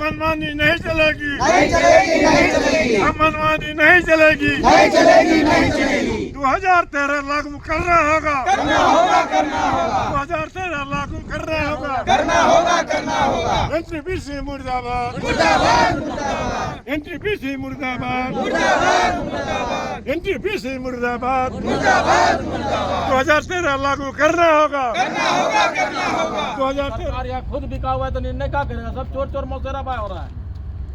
मनमानी नहीं चलेगी, नहीं चलेगी, नहीं चलेगी, मनमानी नहीं चलेगी, नहीं चलेगी, नहीं चलेगी। 2013 लागू करना होगा, करना होगा, करना होगा, 2013 लागू करना होगा, करना होगा, करना होगा। एनटीपीसी मुर्दाबाद, मुर्दाबाद, मुर्दाबाद, एनटीपीसी मुर्दाबाद, मुर्दाबाद, मुर्दाबाद, एनटीपीसी मुर्दाबाद, मुर्दाबाद, मुर्दाबाद। 2013 लागू करना होगा, करना होगा, करना होगा। 2013 सरकार यहाँ खुद बिका हुआ है तो निर्णय क्या करेगा? सब चोर चोर मौसेरा पाया हो रहा है।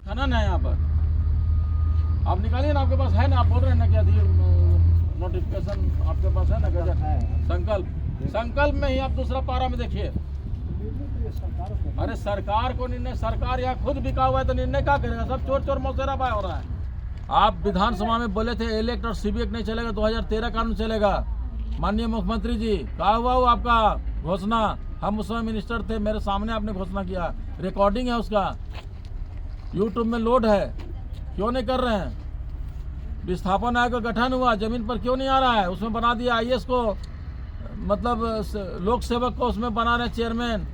खनन है यहाँ पर। आप निकालिए ना, आपके पास है ना, आप बोल रहे हैं ना क्या नोटिफिकेशन आपके पास है ना गजट संकल्प में ही आप दूसरा पारा में देखिए। अरे सरकार को निर्णय, सरकार यहाँ खुद बिका हुआ है तो निर्णय क्या करेगा? सब चोर चोर मौसेरा पाया हो रहा है। आप विधानसभा में बोले थे इलेक्ट और सीबीएक्ट नहीं चलेगा, 2013 कानून चलेगा। माननीय मुख्यमंत्री जी, कहा हुआ वो आपका घोषणा, हम उस समय मिनिस्टर थे, मेरे सामने आपने घोषणा किया, रिकॉर्डिंग है उसका, यूट्यूब में लोड है। क्यों नहीं कर रहे हैं? विस्थापन आयोग का गठन हुआ, जमीन पर क्यों नहीं आ रहा है? उसमें बना दिया आईएएस को, मतलब लोक सेवक को उसमें बना रहे हैं चेयरमैन,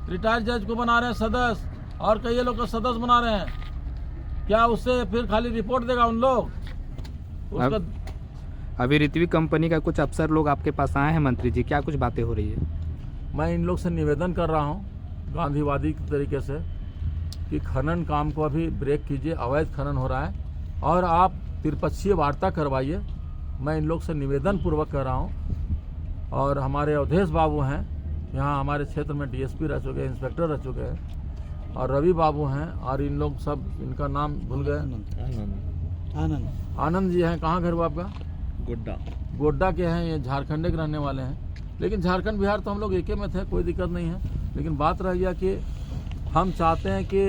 रिटायर्ड जज को बना रहे हैं सदस्य, और कई लोग को सदस्य बना रहे हैं। क्या उससे फिर खाली रिपोर्ट देगा उन लोग? उसका अभी ऋत्विक कंपनी का कुछ अफसर लोग आपके पास आए हैं मंत्री जी, क्या कुछ बातें हो रही है? मैं इन लोग से निवेदन कर रहा हूं गांधीवादी तरीके से कि खनन काम को अभी ब्रेक कीजिए, अवैध खनन हो रहा है, और आप त्रिपक्षीय वार्ता करवाइए। मैं इन लोग से निवेदन पूर्वक कर रहा हूं। और हमारे अवधेश बाबू हैं यहाँ, हमारे क्षेत्र में डीएसपी रह चुके हैं, इंस्पेक्टर रह चुके हैं, और रवि बाबू हैं, और इन लोग सब, इनका नाम भूल गए, आनंद जी हैं। कहाँ घर हुआ आपका? गोड्डा के हैं, ये झारखंड के रहने वाले हैं। लेकिन झारखंड बिहार तो हम लोग एके में थे, कोई दिक्कत नहीं है। लेकिन बात रह गया कि हम चाहते हैं कि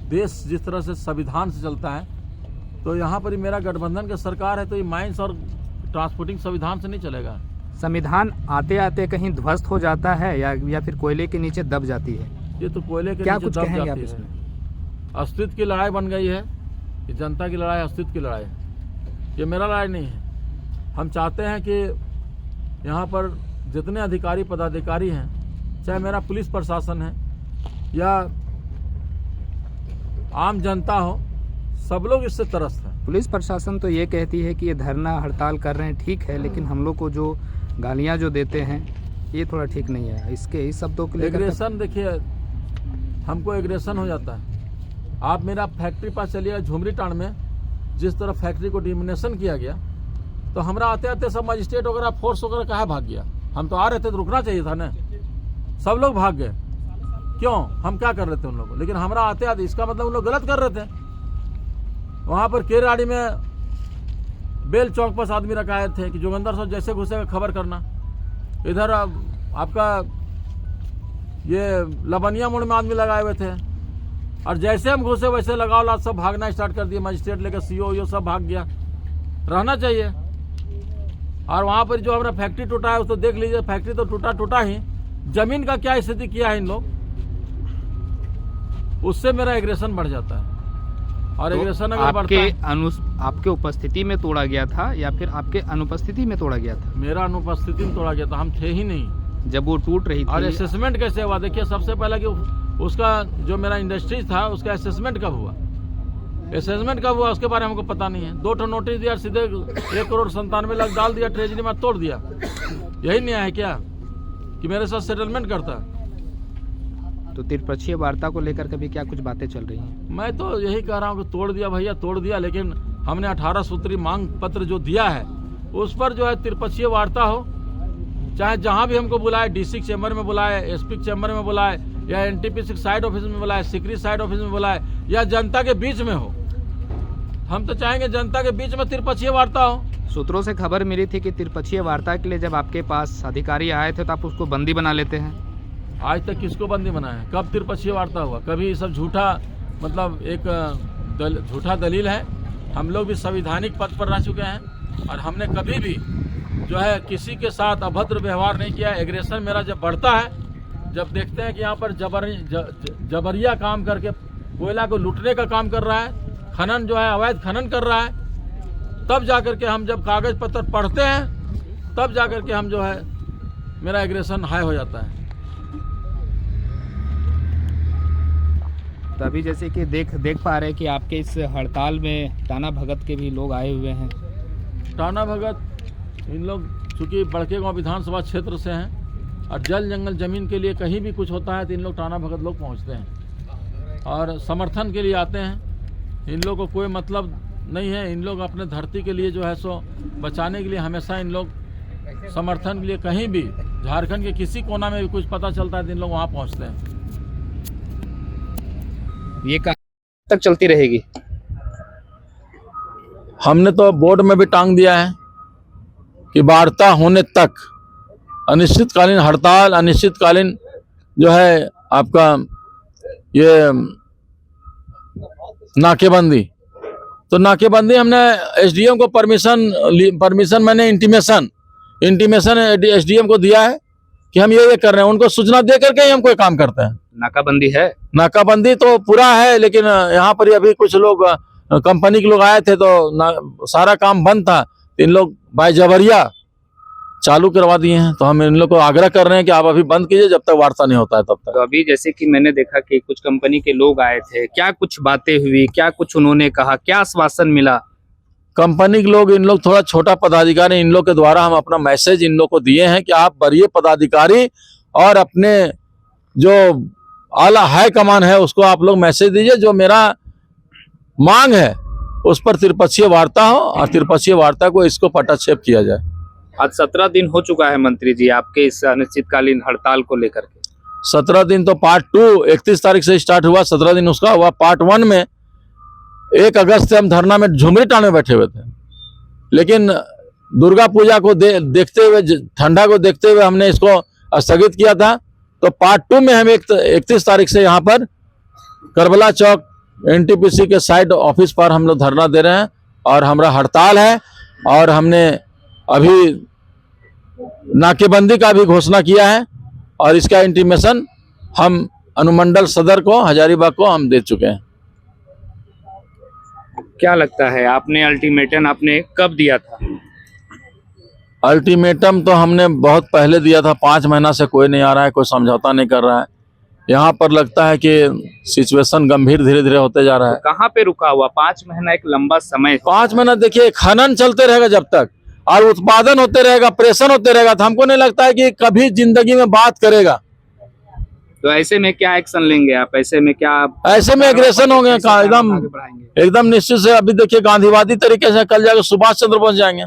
देश जिस तरह से संविधान से चलता है, तो यहाँ पर ही मेरा गठबंधन की सरकार है, तो ये माइंस और ट्रांसपोर्टिंग संविधान से नहीं चलेगा। संविधान आते आते कहीं ध्वस्त हो जाता है या फिर कोयले के नीचे दब जाती है? ये तो कोयले के क्या नीचे कुछ दब कहेंगे आप जाती इसमें? है। अस्तित्व की लड़ाई बन गई है, ये जनता की लड़ाई, अस्तित्व की लड़ाई है, ये मेरा लड़ाई नहीं है। हम चाहते हैं कि यहाँ पर जितने अधिकारी पदाधिकारी हैं, चाहे मेरा पुलिस प्रशासन है या आम जनता हो, सब लोग इससे त्रस्त हैं। पुलिस प्रशासन तो ये कहती है कि ये धरना हड़ताल कर रहे हैं, ठीक है, लेकिन हम लोग को जो गालियां जो देते हैं ये थोड़ा ठीक नहीं है। इसके इस शब्दों के लिए एग्रेशन, देखिए हमको एग्रेशन हो जाता है। आप मेरा फैक्ट्री पास चलिएगा झुमरी टांड में, जिस तरह फैक्ट्री को डिमोनेशन किया गया, तो हमरा आते आते सब मजिस्ट्रेट वगैरह फोर्स वगैरह कहाँ भाग गया? हम तो आ रहे थे तो रुकना चाहिए था ना, सब लोग भाग गए। क्यों? हम क्या कर रहे थे उन लोगों को? लेकिन हमरा आते आते, इसका मतलब उन लोग गलत कर रहे थे। वहां पर केराड़ी में बेल चौक पर आदमी रखाए थे कि जोगिंदर साहब जैसे घुसेगा खबर करना। इधर आपका ये लबनिया मोड़ में आदमी लगाए हुए थे, और जैसे हम घुसे वैसे लगाओ लात सब भागना स्टार्ट कर दिए। मजिस्ट्रेट लेकर सीओ सब भाग गया। रहना चाहिए। और वहां पर जो हमारा फैक्ट्री टूटा है उसको देख लीजिए, फैक्ट्री तो टूटा ही, जमीन का क्या स्थिति किया है इन लोग, उससे मेरा एग्रेशन बढ़ जाता है। और एग्रेशन अगर बढ़ता है, आपके उपस्थिति में तोड़ा गया था या फिर आपके अनुपस्थिति में तोड़ा गया था? मेरा अनुपस्थिति में तोड़ा गया था, हम थे ही नहीं जब वो टूट रही थी। और असेसमेंट कैसे हुआ? देखिए, सबसे पहले कि उसका जो मेरा इंडस्ट्री था उसका असेसमेंट कब हुआ, असेसमेंट कब हुआ उसके बारे में हमको पता नहीं है। 2 नोटिस दिया, सीधे 1,97 लाख डाल दिया, ट्रेजरी में तोड़ दिया। यही न्याय है क्या कि मेरे साथ सेटलमेंट करता? तो त्रिपक्षीय वार्ता को लेकर कभी क्या कुछ बातें चल रही हैं? मैं तो यही कह रहा हूँ कि तोड़ दिया भैया, तोड़ दिया, लेकिन हमने 18 सूत्री मांग पत्र जो दिया है उस पर जो है त्रिपक्षीय वार्ता हो, चाहे जहाँ भी हमको बुलाए, डीसी चैम्बर में बुलाए, एसपी चैम्बर में बुलाए, या एनटीपीसी साइड ऑफिस में बुलाए, सिकरी साइड ऑफिस में बुलाए, या जनता के बीच में हो। हम तो चाहेंगे जनता के बीच में त्रिपक्षीय वार्ता हो। सूत्रों से खबर मिली थी कि त्रिपक्षीय वार्ता के लिए जब आपके पास अधिकारी आए थे तो आप उसको बंदी बना लेते हैं। आज तक किसको बंदी बनाया? कब त्रिपक्षीय वार्ता हुआ? कभी ये सब झूठा, मतलब एक झूठा दलील है। हम लोग भी संवैधानिक पद पर रह चुके हैं, और हमने कभी भी जो है किसी के साथ अभद्र व्यवहार नहीं किया। एग्रेशन मेरा जब बढ़ता है, जब देखते हैं कि यहाँ पर जबरिया काम करके कोयला को लूटने का काम कर रहा है, खनन जो है अवैध खनन कर रहा है, तब जाकर के हम जब कागज पत्र पढ़ते हैं, तब जाकर के हम जो है मेरा एग्रेशन हाई हो जाता है। तो अभी जैसे कि देख पा रहे हैं कि आपके इस हड़ताल में टाना भगत के भी लोग आए हुए हैं। टाना भगत इन लोग चूँकि बड़केगांव विधानसभा क्षेत्र से हैं और जल जंगल ज़मीन के लिए कहीं भी कुछ होता है तो इन लोग टाना भगत लोग पहुंचते हैं और समर्थन के लिए आते हैं। इन लोग को कोई मतलब नहीं है, इन लोग अपने धरती के लिए जो है सो बचाने के लिए हमेशा इन लोग समर्थन के लिए कहीं भी झारखंड के किसी कोना में भी कुछ पता चलता है तो इन लोग वहाँ पहुँचते हैं। ये कहाँ तक चलती रहेगी? हमने तो बोर्ड में भी टांग दिया है कि वार्ता होने तक अनिश्चितकालीन हड़ताल, अनिश्चितकालीन जो है आपका ये नाकेबंदी। तो नाकेबंदी हमने एसडीएम को परमिशन मैंने इंटीमेशन एसडीएम को दिया है कि हम ये कर रहे हैं। उनको सूचना दे करके ही हम कोई काम करते हैं। नाकाबंदी है? नाकाबंदी तो पूरा है, लेकिन यहाँ पर अभी कुछ लोग कंपनी के लोग आए थे तो सारा काम बंद था, इन लोग बायजबरिया चालू करवा दिए हैं। तो हम इन लोग को आग्रह कर रहे हैं कि आप अभी बंद कीजिए जब तक वार्ता नहीं होता है तब तक। तो अभी जैसे कि मैंने देखा कि कुछ कंपनी के लोग आए थे, क्या कुछ बातें हुई, क्या कुछ उन्होंने कहा, क्या आश्वासन मिला? कंपनी के लोग, इन लोग थोड़ा छोटा पदाधिकारी, इन लोग के द्वारा हम अपना मैसेज इन लोग को दिए हैं कि आप वरीय पदाधिकारी और अपने जो आला हाई कमान है उसको आप लोग मैसेज दीजिए, जो मेरा मांग है उस पर त्रिपक्षीय वार्ता हो और त्रिपक्षीय वार्ता को इसको पटाक्षेप किया जाए। आज 17 दिन हो चुका है मंत्री जी आपके इस अनिश्चितकालीन हड़ताल को लेकर के। 17 दिन तो पार्ट 2 31 तारीख से स्टार्ट हुआ, 17 दिन उसका हुआ। पार्ट 1 में 1 अगस्त से हम धरना में झुमरी टांड में बैठे हुए थे, लेकिन दुर्गा पूजा को देखते हुए, ठंडा को देखते हुए हमने इसको स्थगित किया था। तो पार्ट 2 में हम 31 तारीख से यहाँ पर करबला चौक एनटीपीसी के साइड ऑफिस पर हम लोग धरना दे रहे हैं और हमारा हड़ताल है। और हमने अभी नाकेबंदी का भी घोषणा किया है और इसका इंटीमेशन हम अनुमंडल सदर को, हजारीबाग को हम दे चुके हैं। क्या लगता है आपने अल्टीमेटम आपने कब दिया था? अल्टीमेटम तो हमने बहुत पहले दिया था, 5 महीना से कोई नहीं आ रहा है, कोई समझौता नहीं कर रहा है। यहाँ पर लगता है कि सिचुएशन गंभीर धीरे धीरे होते जा रहा है। कहाँ पे रुका हुआ? 5 महीना एक लंबा समय। 5 महीना देखिए, खनन चलते रहेगा जब तक और उत्पादन होते रहेगा, प्रेषण होते रहेगा, तो हमको नहीं लगता है कि कभी जिंदगी में बात करेगा। तो ऐसे में क्या एक्शन लेंगे आप? ऐसे में क्या ऐसे में एग्रेशन होंगे एकदम निश्चित से। अभी देखिए गांधीवादी तरीके से कल जाकर सुभाष चंद्र बोस जाएंगे।